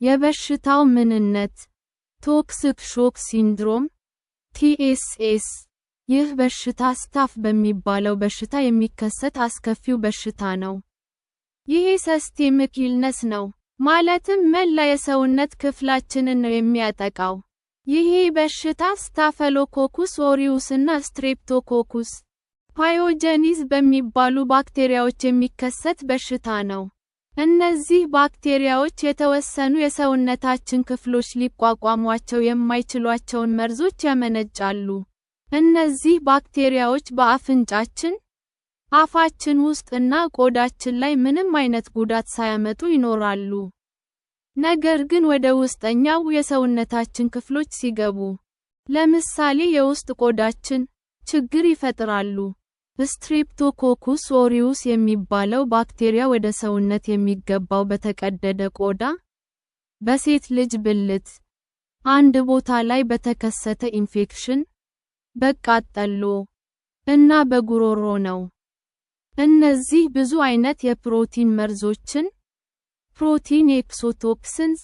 የበሽታው ምንነት ቶክሲክ ሾክ ሲንድሮም TSS ይህ በሽታ ስታፍ በሚባለው በሽታ የሚከሰት አስከፊው በሽታ ነው። ይህ ሲስተሚክ ኢልነስ ነው፣ ማለትም መላ የሰውነት ክፍላችንን ነው የሚያጠቃው። ይህ በሽታ ስታፈሎኮኩስ ኦሪዩስ እና ስትሬፕቶኮኩስ ፓዮጀኒስ በሚባሉ ባክቴሪያዎች የሚከሰት በሽታ ነው። እነዚህ ባክቴሪያዎች የተወሰኑ የሰውነታችን ክፍሎች ሊቋቋሟቸው የማይችሏቸውን መርዞች ያመነጫሉ። እነዚህ ባክቴሪያዎች በአፍንጫችን፣ አፋችን ውስጥ እና ቆዳችን ላይ ምንም አይነት ጉዳት ሳያመጡ ይኖራሉ። ነገር ግን ወደ ውስጠኛው የሰውነታችን ክፍሎች ሲገቡ፣ ለምሳሌ የውስጥ ቆዳችን፣ ችግር ይፈጥራሉ። ስትሬፕቶኮኩስ ኦሪዩስ የሚባለው ባክቴሪያ ወደ ሰውነት የሚገባው በተቀደደ ቆዳ፣ በሴት ልጅ ብልት፣ አንድ ቦታ ላይ በተከሰተ ኢንፌክሽን፣ በቃጠሎ እና በጉሮሮ ነው። እነዚህ ብዙ አይነት የፕሮቲን መርዞችን ፕሮቲን ኤክሶቶክሲንስ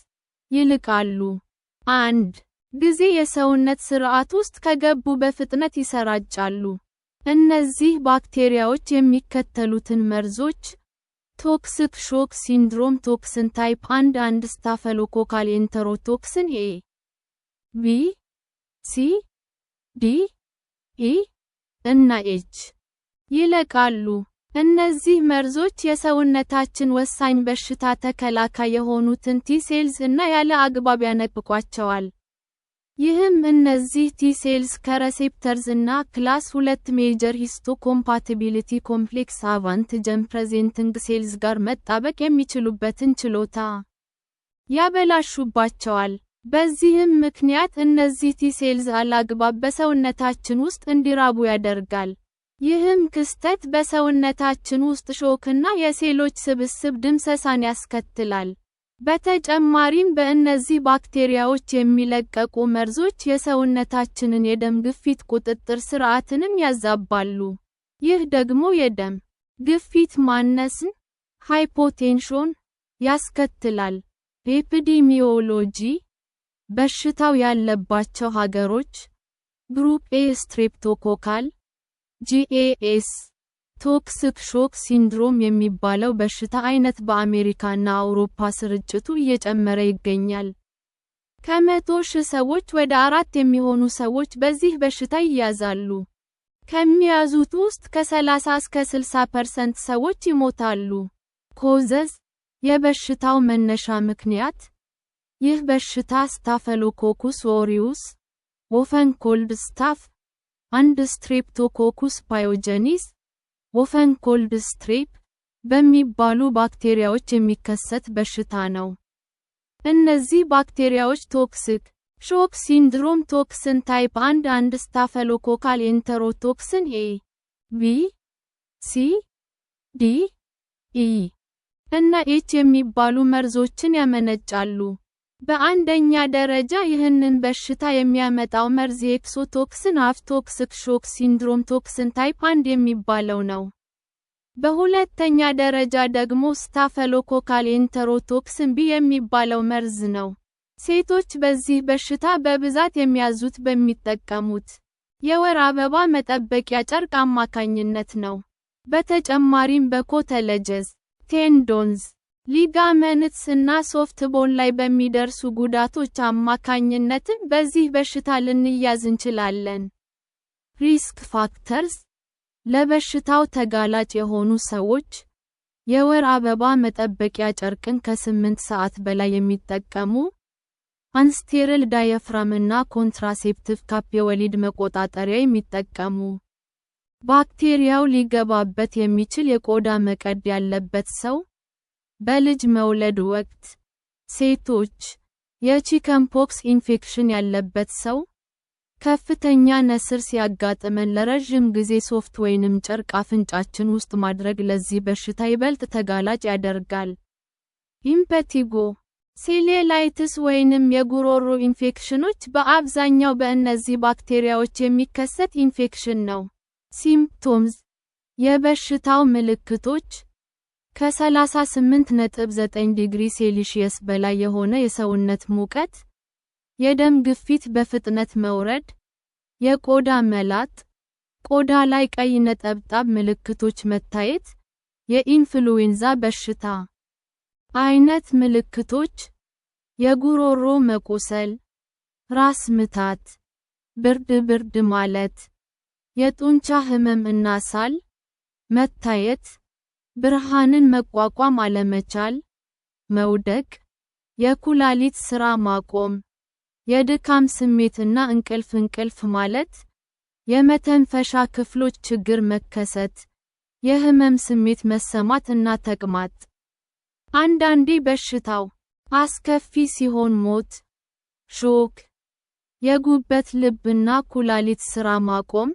ይልቃሉ። አንድ ጊዜ የሰውነት ስርዓት ውስጥ ከገቡ በፍጥነት ይሰራጫሉ። እነዚህ ባክቴሪያዎች የሚከተሉትን መርዞች ቶክሲክ ሾክ ሲንድሮም ቶክሲን ታይፕ 1 ስታፈሎኮካል ኤንተሮቶክሲን A B C D E እና H ይለቃሉ። እነዚህ መርዞች የሰውነታችን ወሳኝ በሽታ ተከላካይ የሆኑትን ቲ-ሴልስ እና ያለ አግባብ ያነቅቋቸዋል። ይህም እነዚህ ቲ-ሴልስ ከሬሴፕተርስ እና ክላስ 2 ሜጀር ሂስቶኮምፓቲቢሊቲ ኮምፕሌክስ አቫንቲጀን ፕሬዘንቲንግ ሴልስ ጋር መጣበቅ የሚችሉበትን ችሎታ ያበላሹባቸዋል። በዚህም ምክንያት እነዚህ ቲ-ሴልስ አላግባብ በሰውነታችን ውስጥ እንዲራቡ ያደርጋል። ይህም ክስተት በሰውነታችን ውስጥ ሾክና የሴሎች ስብስብ ድምሰሳን ያስከትላል። በተጨማሪም በእነዚህ ባክቴሪያዎች የሚለቀቁ መርዞች የሰውነታችንን የደም ግፊት ቁጥጥር ስርዓትንም ያዛባሉ። ይህ ደግሞ የደም ግፊት ማነስን ሃይፖቴንሽን ያስከትላል። ኤፒዲሚዮሎጂ በሽታው ያለባቸው ሀገሮች ግሩፕ ኤ ስትሬፕቶኮካል GAS ቶክሲክ ሾክ ሲንድሮም የሚባለው በሽታ አይነት በአሜሪካና አውሮፓ ስርጭቱ እየጨመረ ይገኛል። ከ100,000 ሰዎች ወደ 4 የሚሆኑ ሰዎች በዚህ በሽታ ይያዛሉ። ከሚያዙት ውስጥ ከ30 እስከ 60% ሰዎች ይሞታሉ። ኮዘዝ የበሽታው መነሻ ምክንያት ይህ በሽታ ስታፈሎኮኩስ ኦሪዩስ ኦፈን ኮልድ ስታፍ አንድ ስትሬፕቶኮኩስ ፓዮጀኒስ ኦፈን ኮልድ ስትሬፕ በሚባሉ ባክቴሪያዎች የሚከሰት በሽታ ነው። እነዚህ ባክቴሪያዎች ቶክሲክ ሾክ ሲንድሮም ቶክሲን ታይፕ 1 ስታፈሎኮካል ኤንተሮቶክሲን A B C D E እና H የሚባሉ መርዞችን ያመነጫሉ። በአንደኛ ደረጃ ይህንን በሽታ የሚያመጣው መርዝ የኤክሶቶክሲን አፍ ቶክሲክ ሾክ ሲንድሮም ቶክሲን ታይፕ 1 የሚባለው ነው። በሁለተኛ ደረጃ ደግሞ ስታፈሎኮካል ኤንተሮቶክሲን B የሚባለው መርዝ ነው። ሴቶች በዚህ በሽታ በብዛት የሚያዙት በሚጠቀሙት የወር አበባ መጠበቂያ ጨርቅ አማካኝነት ነው። በተጨማሪም በኮተለጀዝ ቴንዶንዝ ሊጋመንትስ እና ሶፍት ቦን ላይ በሚደርሱ ጉዳቶች አማካኝነትም በዚህ በሽታ ልንያዝ እንችላለን። ሪስክ ፋክተርስ ለበሽታው ተጋላጭ የሆኑ ሰዎች የወር አበባ መጠበቂያ ጨርቅን ከ8 ሰዓት በላይ የሚጠቀሙ፣ አንስቴሪል ዳያፍራም እና ኮንትራሴፕቲቭ ካፕ የወሊድ መቆጣጠሪያ የሚጠቀሙ፣ ባክቴሪያው ሊገባበት የሚችል የቆዳ መቀድ ያለበት ሰው፣ በልጅ መውለድ ወቅት፣ ሴቶች፣ የቺከንፖክስ ኢንፌክሽን ያለበት ሰው፣ ከፍተኛ ነስር ሲያጋጥመን ለረጅም ጊዜ ሶፍት ወይንም ጨርቅ አፍንጫችን ውስጥ ማድረግ ለዚህ በሽታ ይበልጥ ተጋላጭ ያደርጋል። ኢምፔቲጎ ሴሌላይትስ ወይንም የጉሮሮ ኢንፌክሽኖች በአብዛኛው በእነዚህ ባክቴሪያዎች የሚከሰት ኢንፌክሽን ነው። ሲምፕቶምስ የበሽታው ምልክቶች ከ38.9 ዲግሪ ሴልሺየስ በላይ የሆነ የሰውነት ሙቀት፣ የደም ግፊት በፍጥነት መውረድ፣ የቆዳ መላጥ፣ ቆዳ ላይ ቀይ ነጠብጣብ ምልክቶች መታየት፣ የኢንፍሉዌንዛ በሽታ አይነት ምልክቶች፣ የጉሮሮ መቆሰል፣ ራስ ምታት፣ ብርድ ማለት፣ የጡንቻ ህመም እና ሳል መታየት፣ ብርሃንን መቋቋም አለመቻል፣ መውደቅ፣ የኩላሊት ሥራ ማቆም፣ የድካም ስሜትና እንቅልፍ ማለት፣ የመተንፈሻ ክፍሎች ችግር መከሰት፣ የህመም ስሜት መሰማት እና ተቅማጥ። አንዳንዴ በሽታው አስከፊ ሲሆን ሞት፣ ሾክ፣ የጉበት ልብና ኩላሊት ሥራ ማቆም፣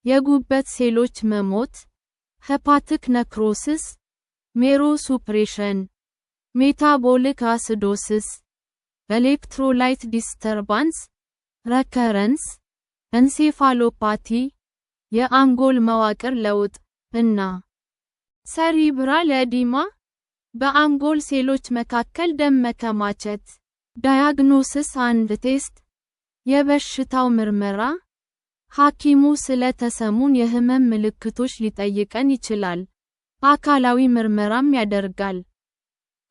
የጉበት ሴሎች መሞት፣ ሄፓቲክ ነክሮሲስ፣ ሜሮ ሱፕሬሽን፣ ሜታቦሊክ አሲዶሲስ፣ ኤሌክትሮላይት ዲስተርባንስ፣ ሬከረንስ፣ ኤንሴፋሎፓቲ፣ የአንጎል መዋቅር ለውጥ እና ሰሪብራል ኤዲማ፣ በአንጎል ሴሎች መካከል ደም መከማቸት። ዳያግኖሲስ አንድ ቴስት፣ የበሽታው ምርመራ፣ ሐኪሙ ስለ ተሰሙን የህመም ምልክቶች ሊጠይቀን ይችላል። አካላዊ ምርመራም ያደርጋል።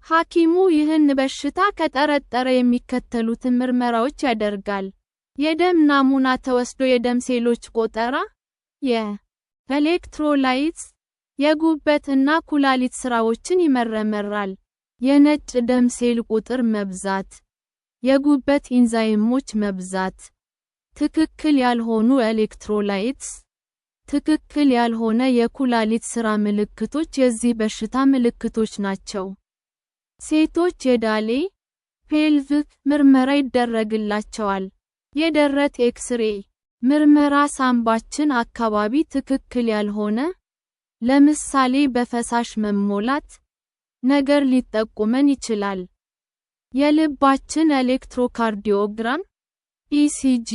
ሐኪሙ ይህን በሽታ ከጠረጠረ የሚከተሉትን ምርመራዎች ያደርጋል። የደም ናሙና ተወስዶ የደም ሴሎች ቆጠራ፣ የኤሌክትሮላይትስ፣ የጉበት እና ኩላሊት ሥራዎችን ይመረምራል። የነጭ ደም ሴል ቁጥር መብዛት፣ የጉበት ኢንዛይሞች መብዛት፣ ትክክል ያልሆኑ ኤሌክትሮላይትስ፣ ትክክል ያልሆነ የኩላሊት ሥራ ምልክቶች የዚህ በሽታ ምልክቶች ናቸው። ሴቶች የዳሌ ፔልቪክ ምርመራ ይደረግላቸዋል። የደረት ኤክስሬ ምርመራ ሳምባችን አካባቢ ትክክል ያልሆነ፣ ለምሳሌ በፈሳሽ መሞላት ነገር ሊጠቁመን ይችላል። የልባችን ኤሌክትሮካርዲዮግራም (ኢሲጂ)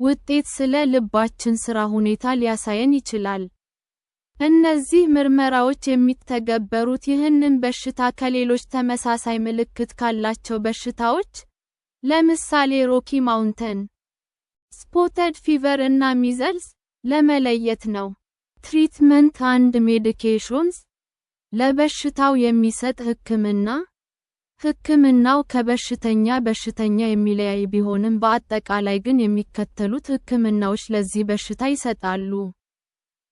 ውጤት ስለ ልባችን ሥራ ሁኔታ ሊያሳየን ይችላል። እነዚህ ምርመራዎች የሚተገበሩት ይህንን በሽታ ከሌሎች ተመሳሳይ ምልክት ካላቸው በሽታዎች፣ ለምሳሌ ሮኪ ማውንተን ስፖተድ ፊቨር እና ሚዘልስ፣ ለመለየት ነው። ትሪትመንት አንድ ሜዲኬሽንስ፣ ለበሽታው የሚሰጥ ሕክምና። ሕክምናው ከበሽተኛ የሚለያይ ቢሆንም በአጠቃላይ ግን የሚከተሉት ሕክምናዎች ለዚህ በሽታ ይሰጣሉ።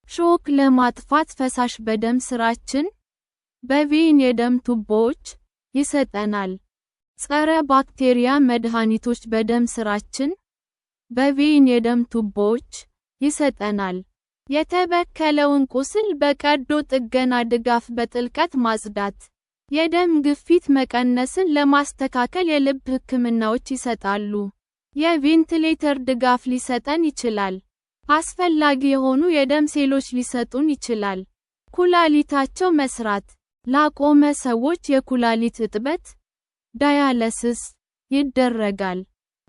ሾክ ለማጥፋት ፈሳሽ በደም ስራችን፣ በቬን የደም ቱቦዎች፣ ይሰጠናል። ጸረ ባክቴሪያ መድኃኒቶች በደም ስራችን፣ በቬን የደም ቱቦዎች፣ ይሰጠናል። የተበከለውን ቁስል በቀዶ ጥገና ድጋፍ በጥልቀት ማጽዳት። የደም ግፊት መቀነስን ለማስተካከል የልብ ሕክምናዎች ይሰጣሉ። የቬንቲሌተር ድጋፍ ሊሰጠን ይችላል። አስፈላጊ የሆኑ የደም ሴሎች ሊሰጡን ይችላል። ኩላሊታቸው መስራት ላቆመ ሰዎች የኩላሊት እጥበት ዳያለሲስ ይደረጋል።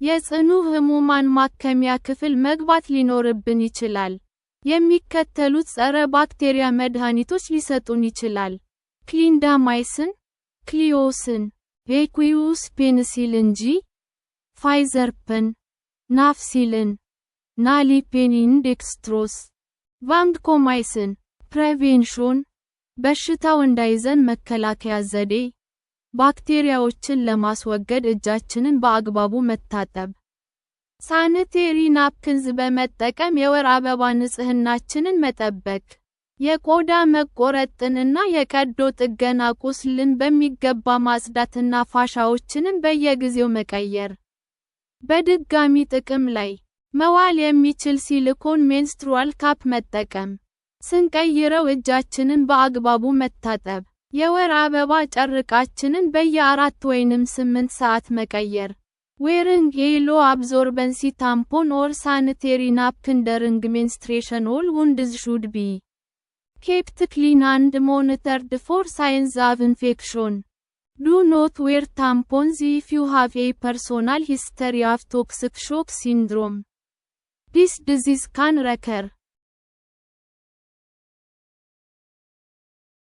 የጽኑ ህሙማን ማከሚያ ክፍል መግባት ሊኖርብን ይችላል። የሚከተሉት ጸረ ባክቴሪያ መድኃኒቶች ሊሰጡን ይችላል። ክሊንዳማይሲን፣ ክሊዮሲን፣ ኤኩዊስ ፔኒሲሊን ጂ፣ ፋይዘርፐን፣ ናፍሲሊን፣ ናሊፔኒን ዴክስትሮስ፣ ቫንኮማይሲን። ፕሬቬንሽን በሽታው እንዳይዘን መከላከያ ዘዴ፣ ባክቴሪያዎችን ለማስወገድ እጃችንን በአግባቡ መታጠብ። ሳኒቴሪ ናፕኪንስ በመጠቀም የወር አበባ ንጽህናችንን መጠበቅ። የቆዳ መቆረጥንና የቀዶ ጥገና ቁስልን በሚገባ ማጽዳትና ፋሻዎችንን በየጊዜው መቀየር። በድጋሚ ጥቅም ላይ መዋል የሚችል ሲሊኮን ሜንስትሩዋል ካፕ መጠቀም። ስንቀይረው እጃችንን በአግባቡ መታጠብ። የወር አበባ ጨርቃችንን በየ4 ወይም 8 ሰዓት መቀየር። ዌሪንግ ኤ ሎው አብዞርበንሲ ታምፖን ኦር ሳኒቴሪ ናፕኪን ዱሪንግ ሜንስትሬሽን ኦል ውንድስ ሹድ ቢ kept clean and monitored for signs of infection. Do not wear tampons if you have a personal history of toxic shock syndrome. This disease can recur